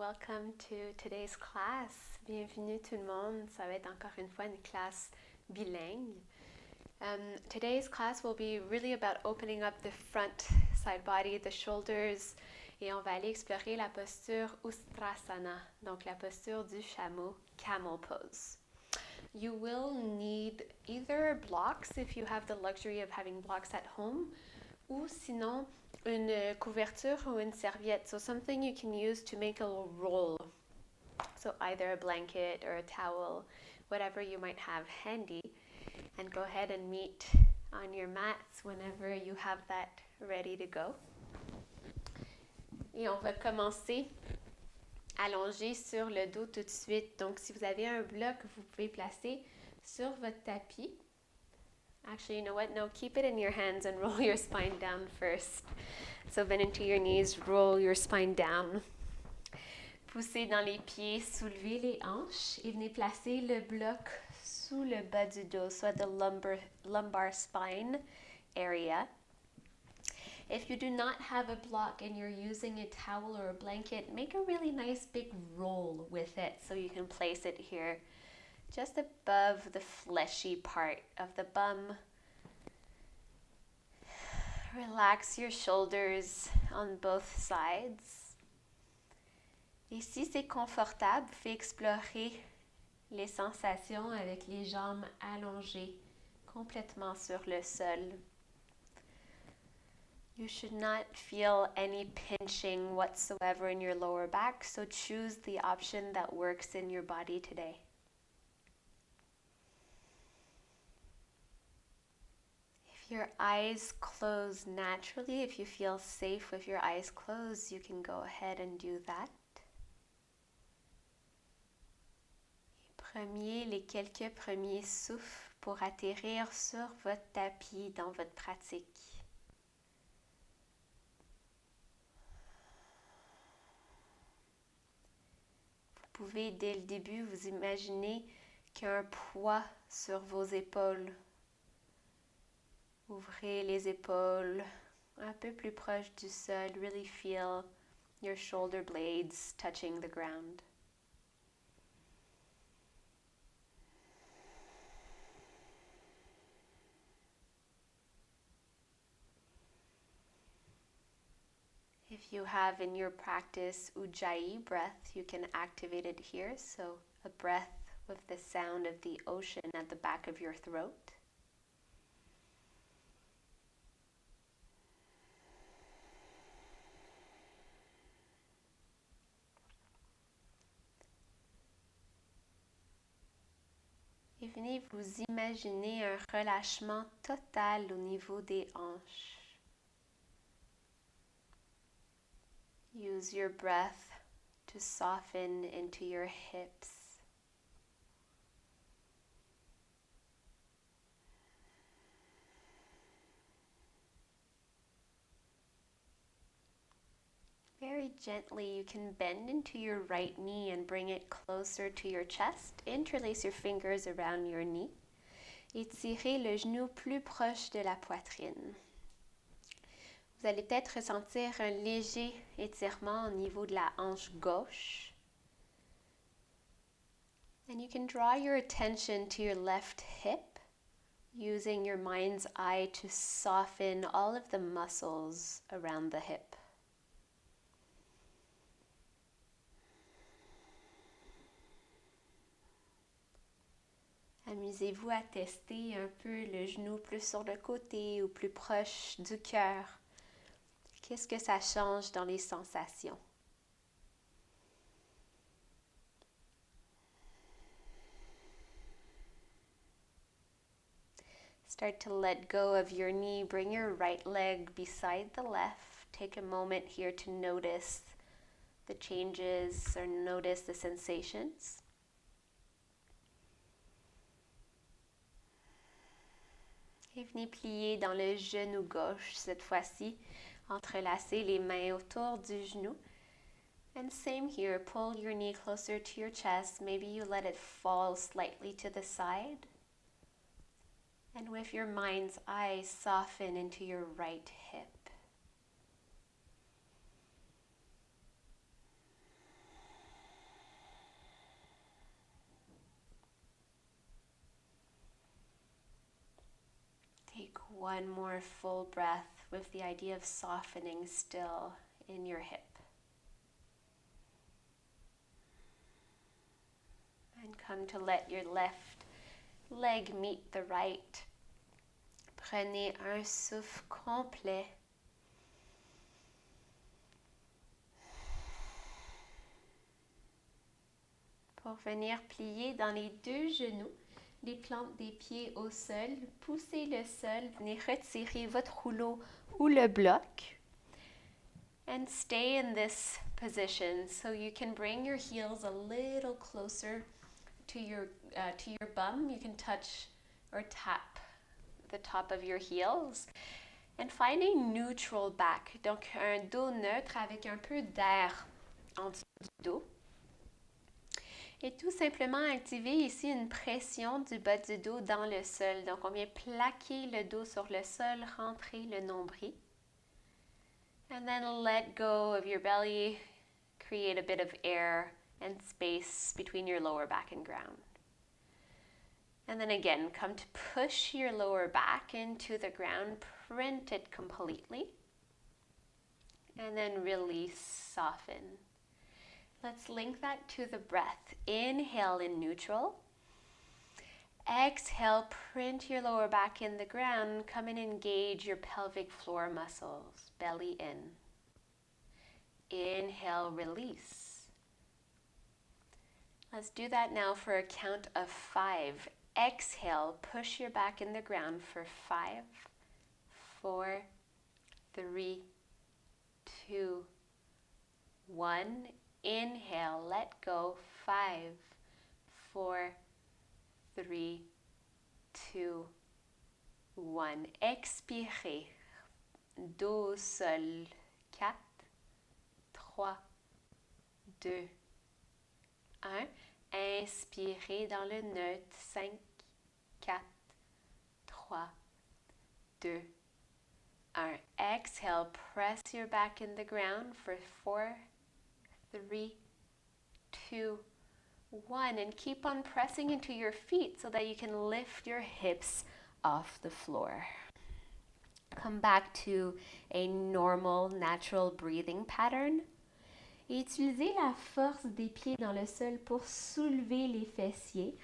welcome to today's class. Bienvenue tout le monde. Ça va être encore une fois une classe bilingue. Today's class will be really about opening up the front side body, the shoulders, et on va aller explorer la posture Ustrasana, donc la posture du chameau, Camel Pose. You will need either blocks if you have the luxury of having blocks at home, ou sinon une couverture ou une serviette, so something you can use to make a little roll. So either a blanket or a towel, whatever you might have handy, and go ahead and meet on your mats whenever you have that ready to go. Et on va commencer allongé sur le dos tout de suite. Donc si vous avez un bloc, vous pouvez placer sur votre tapis. Actually, you know what? No, keep it in your hands and roll your spine down first. So bend into your knees, roll your spine down. Poussez dans les pieds, soulevez les hanches et venez placer le bloc sous le bas du dos, soit the lumbar spine area. If you do not have a block and you're using a towel or a blanket, make a really nice big roll with it so you can place it here, just above the fleshy part of the bum. Relax your shoulders on both sides. Et si c'est confortable, fais explorer les sensations avec les jambes allongées complètement sur le sol. You should not feel any pinching whatsoever in your lower back, so choose the option that works in your body today. If your eyes close naturally, if you feel safe with your eyes closed, you can go ahead and do that. Prenez les quelques premiers souffles pour atterrir sur votre tapis dans votre pratique. Vous pouvez dès le début vous imaginer qu'il y a un poids sur vos épaules. Ouvrez les épaules un peu plus proche du sol. Really feel your shoulder blades touching the ground. If you have in your practice Ujjayi breath, you can activate it here. So a breath with the sound of the ocean at the back of your throat. Et venez vous imaginer un relâchement total au niveau des hanches. Use your breath to soften into your hips. Very gently, you can bend into your right knee and bring it closer to your chest. Interlace your fingers around your knee. Étirez le genou plus proche de la poitrine. Vous allez peut-être ressentir un léger étirement au niveau de la hanche gauche. And you can draw your attention to your left hip, using your mind's eye to soften all of the muscles around the hip. Amusez-vous à tester un peu le genou plus sur le côté ou plus proche du cœur. Qu'est-ce que ça change dans les sensations? Start to let go of your knee. Bring your right leg beside the left. Take a moment here to notice the changes or notice the sensations. Et venez plier dans le genou gauche cette fois-ci. Entrelacez les mains autour du genou. And same here, pull your knee closer to your chest. Maybe you let it fall slightly to the side. And with your mind's eye, soften into your right hip. One more full breath with the idea of softening still in your hip. And come to let your left leg meet the right. Prenez un souffle complet. Pour venir plier dans les deux genoux, les plantes des pieds au sol, poussez le sol, venez retirer votre rouleau ou le bloc. And stay in this position so you can bring your heels a little closer to your bum. You can touch or tap the top of your heels. And find a neutral back. Donc un dos neutre avec un peu d'air en dessous du dos. Et tout simplement activer ici une pression du bas du dos dans le sol. Donc on vient plaquer le dos sur le sol, rentrer le nombril. And then let go of your belly, create a bit of air and space between your lower back and ground. And then again, come to push your lower back into the ground, print it completely. And then release, soften. Let's link that to the breath. Inhale in neutral. Exhale, print your lower back in the ground. Come and engage your pelvic floor muscles, belly in. Inhale, release. Let's do that now for a count of 5. Exhale, push your back in the ground for 5, 4, 3, 2, 1. Inhale, let go. 5, 4, 3, 2, 1. Expirez. Dos, sol. 4, 3, 2, 1. Inspirez dans le neutre. 5, 4, 3, 2, 1. Exhale, press your back in the ground for 4, 3, 2, 1. And keep on pressing into your feet so that you can lift your hips off the floor. Come back to a normal, natural breathing pattern. Et utilisez la force des pieds dans le sol pour soulever les fessiers.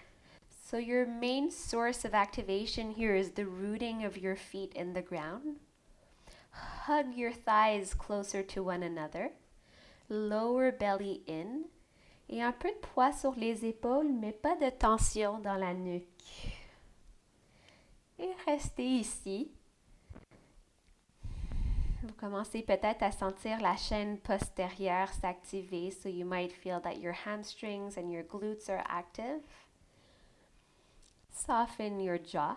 So your main source of activation here is the rooting of your feet in the ground. Hug your thighs closer to one another. Lower belly in. Et un peu de poids sur les épaules, mais pas de tension dans la nuque. Et restez ici. Vous commencez peut-être à sentir la chaîne postérieure s'activer, so you might feel that your hamstrings and your glutes are active. Soften your jaw.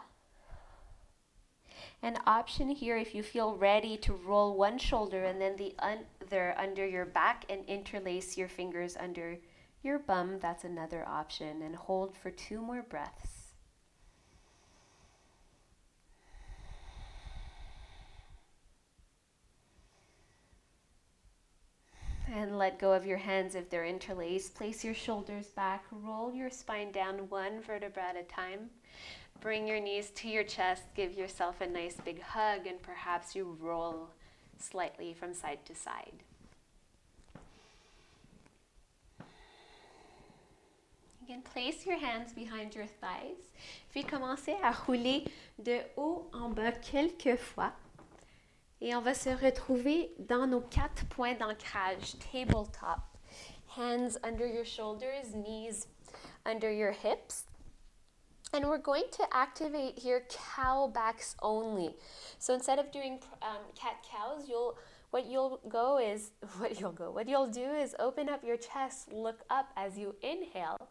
An option here, if you feel ready, to roll one shoulder and then the other under your back and interlace your fingers under your bum. That's another option. And hold for 2 more breaths. And let go of your hands if they're interlaced. Place your shoulders back. Roll your spine down 1 vertebra at a time. Bring your knees to your chest. Give yourself a nice big hug, and perhaps you roll slightly from side to side. You can place your hands behind your thighs. Puis commencez à rouler de haut en bas quelques fois. Et on va se retrouver dans nos 4 points d'ancrage, tabletop. Hands under your shoulders, knees under your hips. And we're going to activate here cow backs only. So instead of doing cat-cows, what you'll do is open up your chest, look up as you inhale.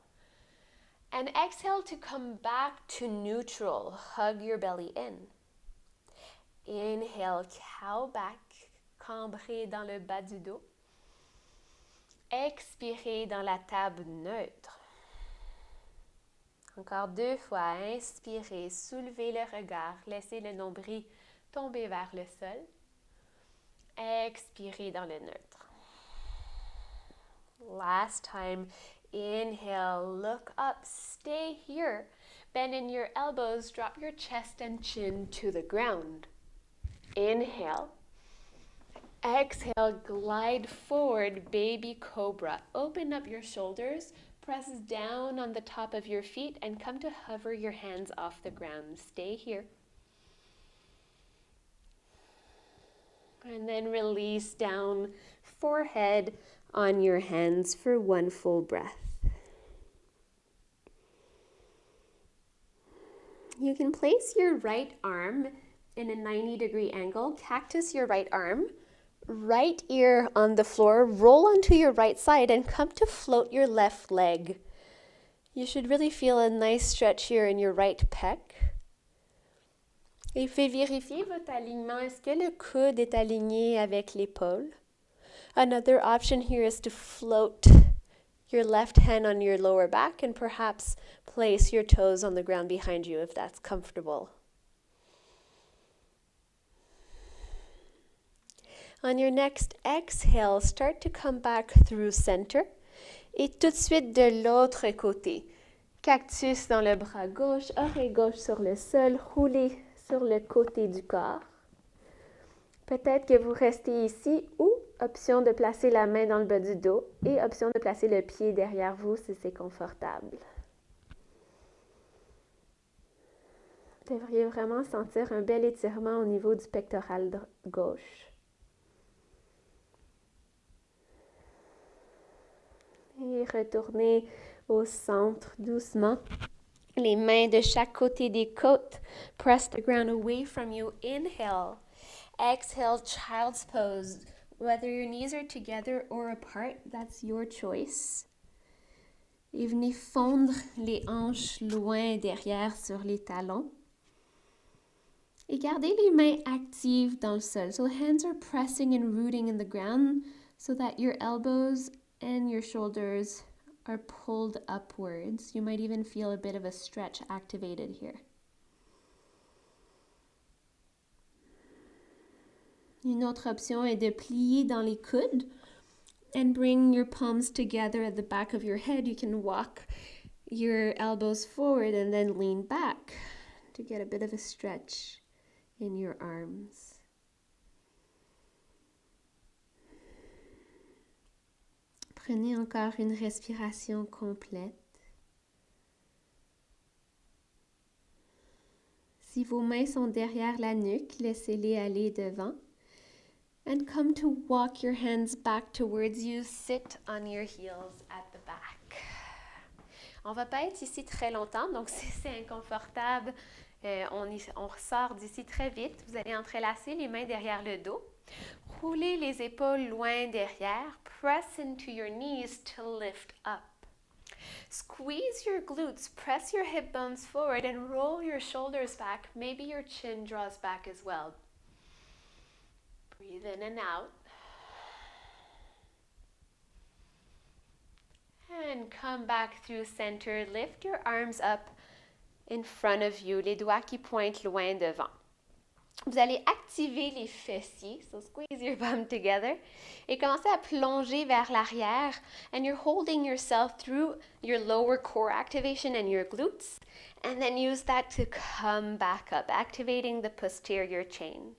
And exhale to come back to neutral. Hug your belly in. Inhale, cow back, cambré dans le bas du dos. Expirez dans la table neutre. Encore 2 fois, inspirez, soulevez le regard, laissez le nombril tomber vers le sol. Expirez dans le neutre. Last time, Inhale, look up, stay here. Bend in your elbows, drop your chest and chin to the ground. Inhale. Exhale, glide forward, baby cobra. Open up your shoulders, press down on the top of your feet, and come to hover your hands off the ground. Stay here. And then release down, forehead on your hands for one full breath. You can place your right arm in a 90-degree angle, cactus your right arm, right ear on the floor, roll onto your right side, and come to float your left leg. You should really feel a nice stretch here in your right pec. Et faites vérifier votre alignement. Est-ce que le coude est aligné avec l'épaule? Another option here is to float your left hand on your lower back and perhaps place your toes on the ground behind you if that's comfortable. On your next exhale, start to come back through center. Et tout de suite de l'autre côté. Cactus dans le bras gauche, oreille gauche sur le sol, roulez sur le côté du corps. Peut-être que vous restez ici ou option de placer la main dans le bas du dos et option de placer le pied derrière vous si c'est confortable. Vous devriez vraiment sentir un bel étirement au niveau du pectoral gauche. Et retournez au centre doucement. Les mains de chaque côté des côtes. Press the ground away from you. Inhale. Exhale, child's pose. Whether your knees are together or apart, that's your choice. Et venez fondre les hanches loin derrière sur les talons. Et gardez les mains actives dans le sol. So hands are pressing and rooting in the ground so that your elbows and your shoulders are pulled upwards. You might even feel a bit of a stretch activated here. Une autre option est de plier dans les coudes and bring your palms together at the back of your head. You can walk your elbows forward and then lean back to get a bit of a stretch in your arms. Prenez encore une respiration complète. Si vos mains sont derrière la nuque, laissez-les aller devant. And come to walk your hands back towards you. Sit on your heels at the back. On ne va pas être ici très longtemps, donc si c'est inconfortable, on ressort d'ici très vite. Vous allez entrelacer les mains derrière le dos. Roulez les épaules loin derrière. Press into your knees to lift up. Squeeze your glutes, press your hip bones forward and roll your shoulders back. Maybe your chin draws back as well. Breathe in and out. And come back through center. Lift your arms up in front of you, les doigts qui pointent loin devant. Vous allez activer les fessiers, so squeeze your bum together, et commencez à plonger vers l'arrière, and you're holding yourself through your lower core activation and your glutes, and then use that to come back up, activating the posterior chain.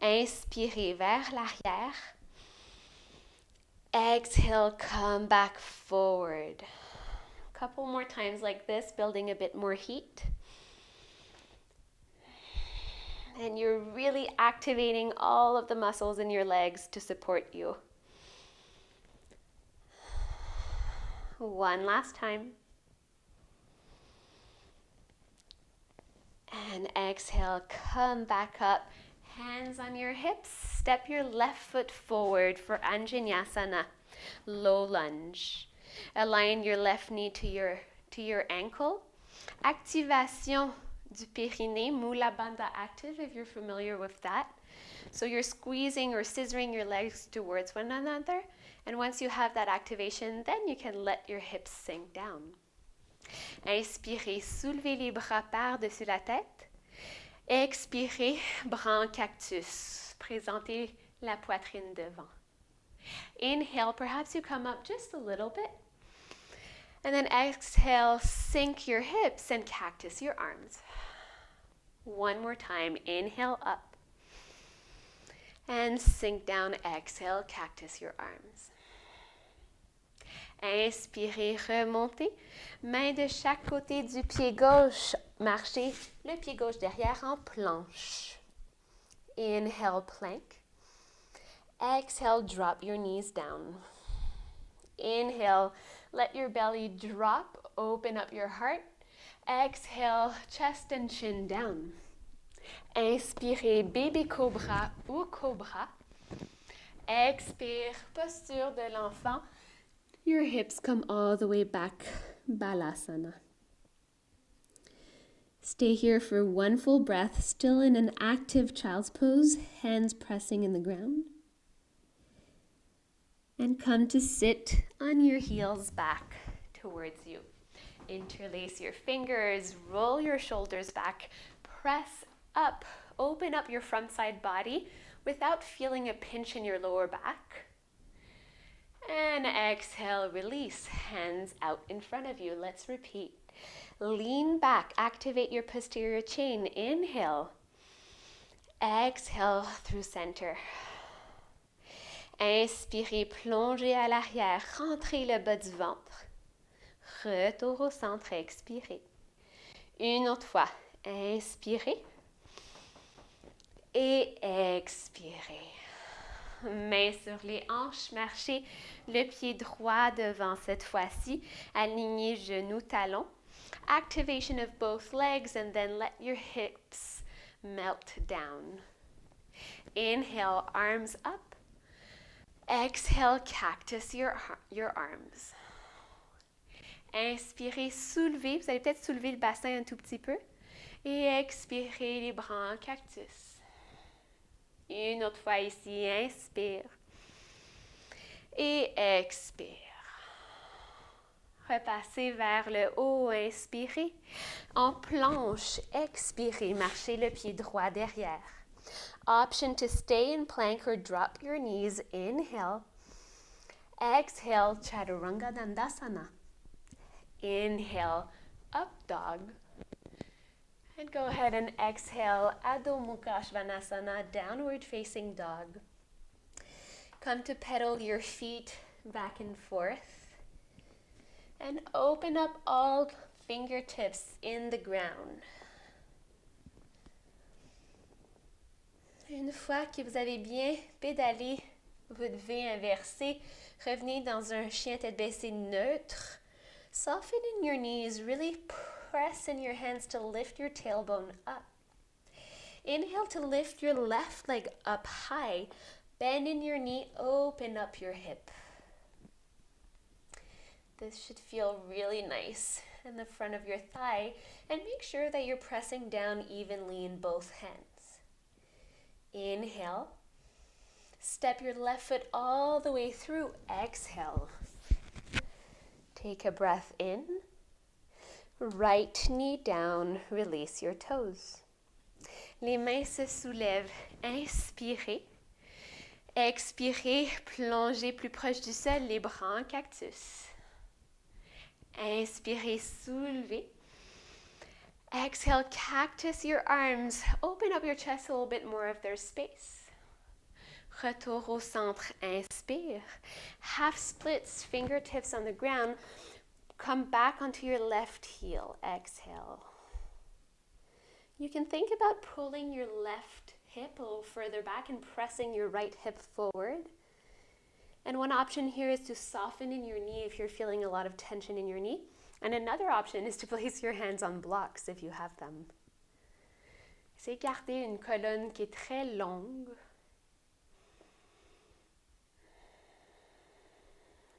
Inspirez vers l'arrière. Exhale, come back forward. A couple more times like this, building a bit more heat. And you're really activating all of the muscles in your legs to support you. One last time. And exhale, come back up. Hands on your hips. Step your left foot forward for Anjaneyasana, low lunge. Align your left knee to your ankle. Activation du périnée, mula bandha active, if you're familiar with that. So you're squeezing or scissoring your legs towards one another. And once you have that activation, then you can let your hips sink down. Inspirez, soulevez les bras par-dessus la tête. Expirez, bras en cactus. Présentez la poitrine devant. Inhale, perhaps you come up just a little bit. And then exhale, sink your hips and cactus your arms. One more time, inhale up. And sink down, exhale, cactus your arms. Inspirez, remontez. Main de chaque côté du pied gauche. Marchez le pied gauche derrière en planche. Inhale, plank. Exhale, drop your knees down. Inhale, let your belly drop, open up your heart. Exhale, chest and chin down. Inspirez, baby cobra ou cobra. Expire, posture de l'enfant. Your hips come all the way back, balasana. Stay here for one full breath, still in an active child's pose, hands pressing in the ground. And come to sit on your heels back towards you. Interlace your fingers, roll your shoulders back, press up, open up your front side body without feeling a pinch in your lower back. And exhale, release, hands out in front of you. Let's repeat. Lean back, activate your posterior chain. Inhale. Exhale through center. Inspirez, plongez à l'arrière, rentrez le bas du ventre. Retour au centre, expirez. Une autre fois, inspirez. Et expirez. Mains sur les hanches, marchez le pied droit devant cette fois-ci. Alignez genoux, talons. Activation of both legs and then let your hips melt down. Inhale, arms up. Exhale, cactus your arms. Inspirez, soulevez. Vous allez peut-être soulever le bassin un tout petit peu. Et expirez les bras en cactus. Une autre fois ici, inspire. Et expire. Repassez vers le haut, inspirez. En planche, expirez, marchez le pied droit derrière. Option to stay in plank or drop your knees. Inhale. Exhale, Chaturanga Dandasana. Inhale, up dog. And go ahead and exhale, Adho Mukha Svanasana, downward facing dog. Come to pedal your feet back and forth. And open up all fingertips in the ground. Une fois que vous avez bien pédalé votre V inversé, revenez dans un chien tête baissée neutre. Soften in your knees, really press in your hands to lift your tailbone up. Inhale to lift your left leg up high. Bend in your knee, open up your hip. This should feel really nice in the front of your thigh, and make sure that you're pressing down evenly in both hands. Inhale. Step your left foot all the way through. Exhale. Take a breath in. Right knee down. Release your toes. Les mains se soulèvent. Inspirez. Expirez. Plongez plus proche du sol, les bras en cactus. Inspirez, soulevez. Exhale, cactus your arms. Open up your chest a little bit more if there's space. Retour au centre, inspire. Half splits, fingertips on the ground. Come back onto your left heel, exhale. You can think about pulling your left hip a little further back and pressing your right hip forward. And one option here is to soften in your knee if you're feeling a lot of tension in your knee. And another option is to place your hands on blocks if you have them. C'est garder une colonne qui est très longue.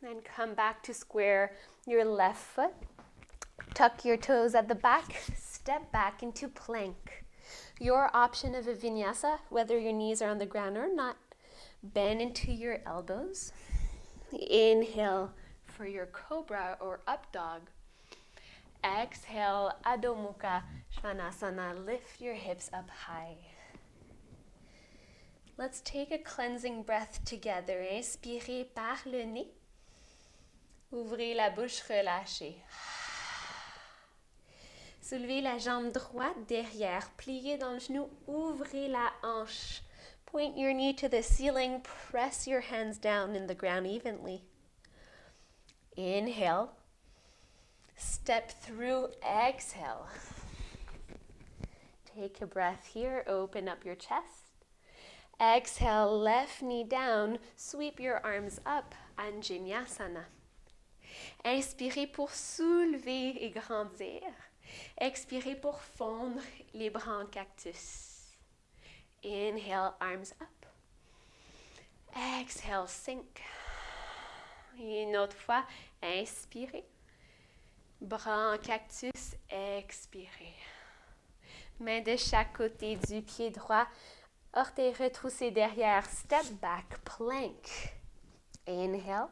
And come back to square your left foot. Tuck your toes at the back. Step back into plank. Your option of a vinyasa, whether your knees are on the ground or not. Bend into your elbows. Inhale for your cobra or up dog. Exhale, Adho Mukha Svanasana. Lift your hips up high. Let's take a cleansing breath together. Inspirez par le nez. Ouvrez la bouche relâchée. Soulevez la jambe droite derrière. Pliez dans le genou. Ouvrez la hanche. Point your knee to the ceiling. Press your hands down in the ground evenly. Inhale. Step through. Exhale. Take a breath here. Open up your chest. Exhale, left knee down. Sweep your arms up. Anjaneyasana. Inspirez pour soulever et grandir. Expirez pour fondre les bras en cactus. Inhale, arms up. Exhale, sink. Une autre fois, inspirez. Bras en cactus, expirez. Main de chaque côté du pied droit. Orteils retroussés derrière. Step back, plank. Inhale.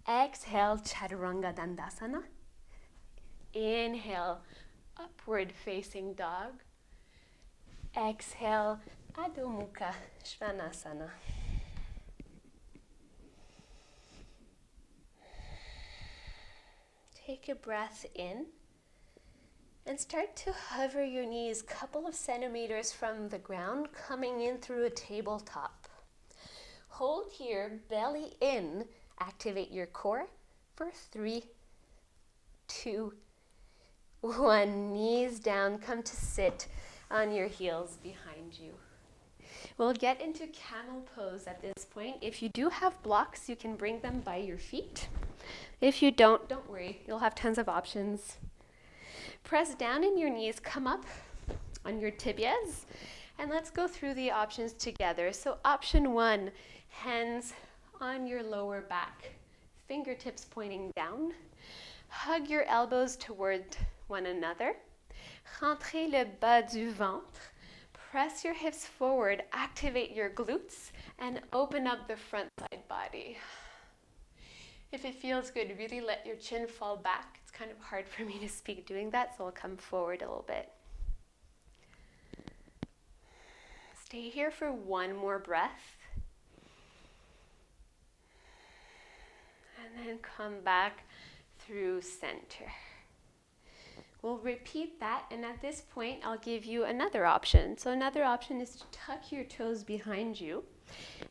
Exhale, Chaturanga Dandasana. Inhale, upward facing dog. Exhale, Adho Mukha Svanasana. Take a breath in and start to hover your knees a couple of centimeters from the ground, coming in through a tabletop. Hold here, belly in, activate your core for 3, 2, 1. Knees down, come to sit on your heels behind you. We'll get into Camel Pose at this point. If you do have blocks, you can bring them by your feet. If you don't worry, you'll have tons of options. Press down in your knees, come up on your tibias, and let's go through the options together. So option 1, hands on your lower back, fingertips pointing down. Hug your elbows toward one another. Rentrez le bas du ventre. Press your hips forward, activate your glutes, and open up the front side body. If it feels good, really let your chin fall back. It's kind of hard for me to speak doing that, so I'll come forward a little bit. Stay here for one more breath. And then come back through center. We'll repeat that, and at this point, I'll give you another option. So another option is to tuck your toes behind you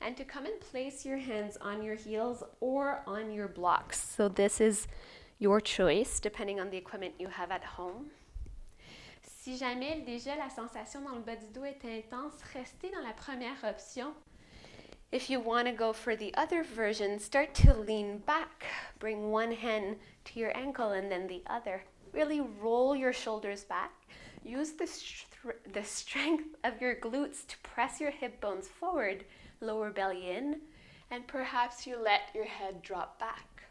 and to come and place your hands on your heels or on your blocks. So this is your choice, depending on the equipment you have at home. Si jamais déjà la sensation dans le bas du dos est intense, restez dans la première option. If you want to go for the other version, start to lean back. Bring one hand to your ankle and then the other. Really roll your shoulders back. Use the strength of your glutes to press your hip bones forward, lower belly in, and perhaps you let your head drop back.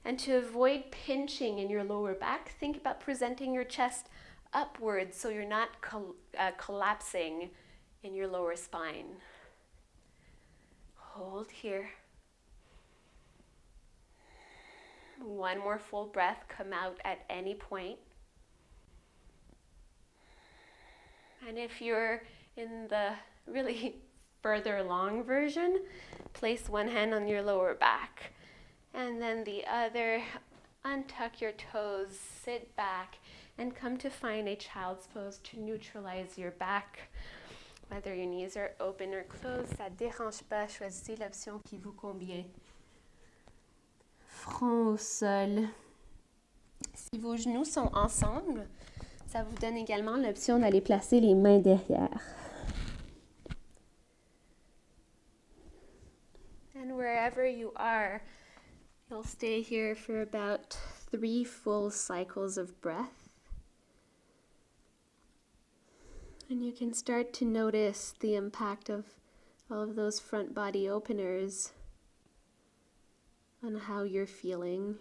And to avoid pinching in your lower back, think about presenting your chest upwards so you're not collapsing in your lower spine. Hold here. One more full breath, come out at any point. And if you're in the really further along version, place one hand on your lower back and then the other. Untuck your toes, sit back, and come to find a child's pose to neutralize your back. Whether your knees are open or closed, ça dérange pas, choisissez l'option qui vous convient. Front au sol. Si vos genoux sont ensemble, ça vous donne également l'option d'aller placer les mains derrière. And wherever you are, you'll stay here for about 3 full cycles of breath. And you can start to notice the impact of all of those front body openers on how you're feeling.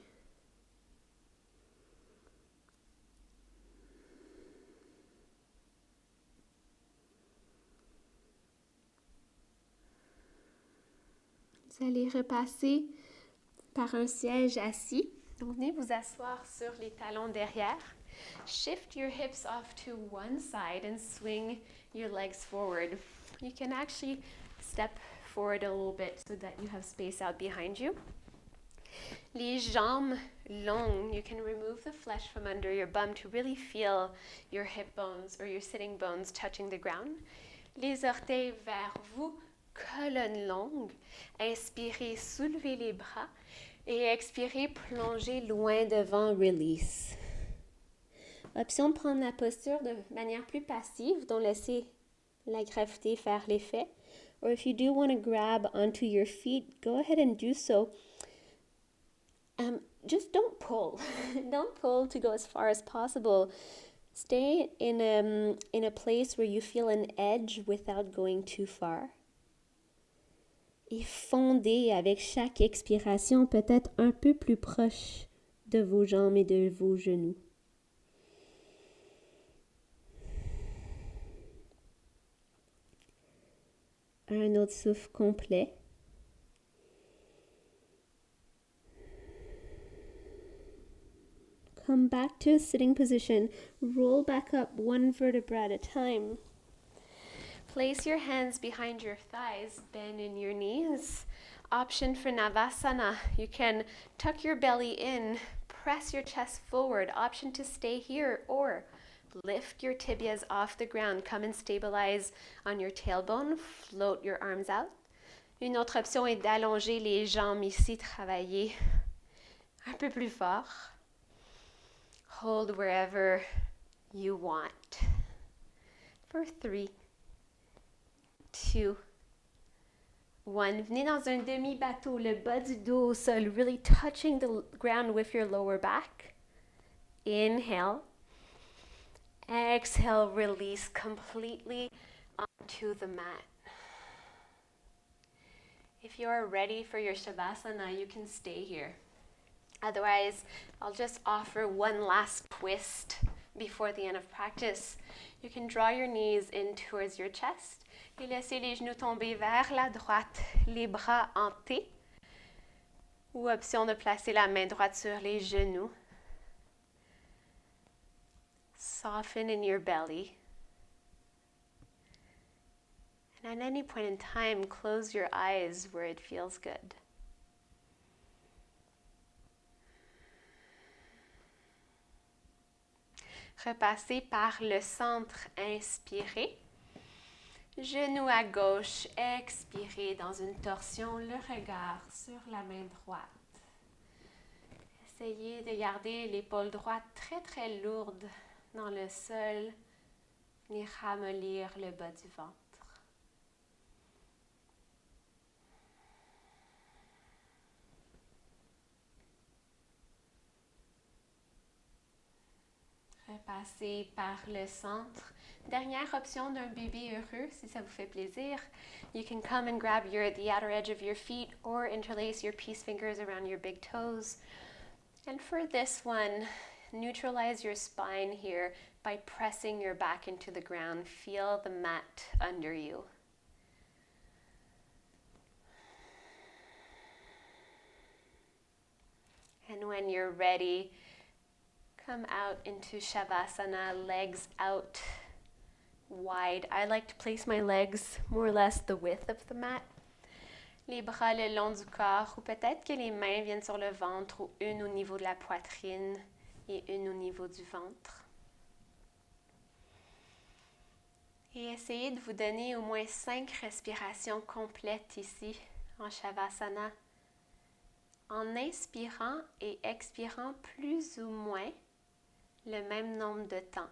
Vous allez repasser par un siège assis. Donc, venez vous asseoir sur les talons derrière. Shift your hips off to one side and swing your legs forward. You can actually step forward a little bit so that you have space out behind you. Les jambes longues, you can remove the flesh from under your bum to really feel your hip bones or your sitting bones touching the ground. Les orteils vers vous, colonne longue. Inspirez, soulevez les bras et expirez, plongez loin devant, release. Option de prendre la posture de manière plus passive, donc laissez la gravité faire l'effet. Or if you do want to grab onto your feet, go ahead and do so. Just don't pull. Don't pull to go as far as possible. Stay in a place where you feel an edge without going too far. Et fondez avec chaque expiration peut-être un peu plus proche de vos jambes et de vos genoux. Un autre souffle complet. Come back to a sitting position. Roll back up one vertebra at a time. Place your hands behind your thighs, bend in your knees. Option for Navasana. You can tuck your belly in, press your chest forward. Option to stay here or lift your tibias off the ground. Come and stabilize on your tailbone. Float your arms out. Une autre option est d'allonger les jambes ici, travailler un peu plus fort. Hold wherever you want. For 3, 2, 1. Venez dans un demi-bateau, le bas du dos au sol, really touching the ground with your lower back. Inhale. Exhale, release completely onto the mat. If you are ready for your Shavasana, you can stay here. Otherwise, I'll just offer one last twist before the end of practice. You can draw your knees in towards your chest et laisser les genoux tomber vers la droite, les bras en T. Ou option de placer la main droite sur les genoux. Soften in your belly. And at any point in time, close your eyes where it feels good. Repassez par le centre, inspirez. Genou à gauche, expirez dans une torsion, le regard sur la main droite. Essayez de garder l'épaule droite très très lourde dans le sol, venir ramollir le bas du ventre. Repassez par le centre. Dernière option d'un bébé heureux, si ça vous fait plaisir. You can come and grab the outer edge of your feet or interlace your peace fingers around your big toes. And for this one, neutralize your spine here by pressing your back into the ground. Feel the mat under you. And when you're ready, come out into Shavasana, legs out wide. I like to place my legs more or less the width of the mat. Les bras le long du corps, ou peut-être que les mains viennent sur le ventre, ou une au niveau de la poitrine et une au niveau du ventre. Et essayez de vous donner au moins 5 respirations complètes ici, en Shavasana, en inspirant et expirant plus ou moins le même nombre de temps.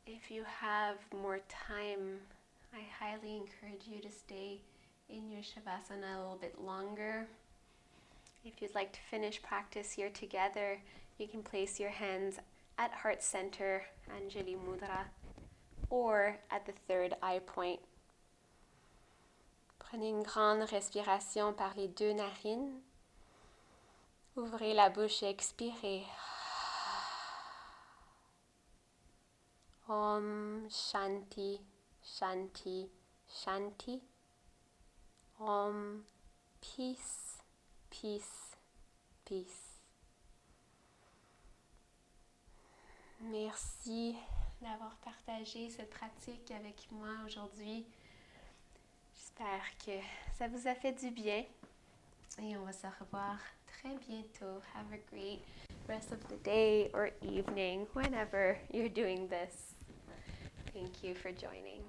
If you have more time, I highly encourage you to stay in your Shavasana a little bit longer. If you'd like to finish practice here together, you can place your hands at heart center, Anjali Mudra, or at the third eye point. Prenez une grande respiration par les deux narines. Ouvrez la bouche et expirez. Om Shanti, Shanti, Shanti. Om Peace, Peace, Peace. Merci d'avoir partagé cette pratique avec moi aujourd'hui. J'espère que ça vous a fait du bien et on va se revoir très bientôt. Have a great rest of the day or evening, whenever you're doing this. Thank you for joining.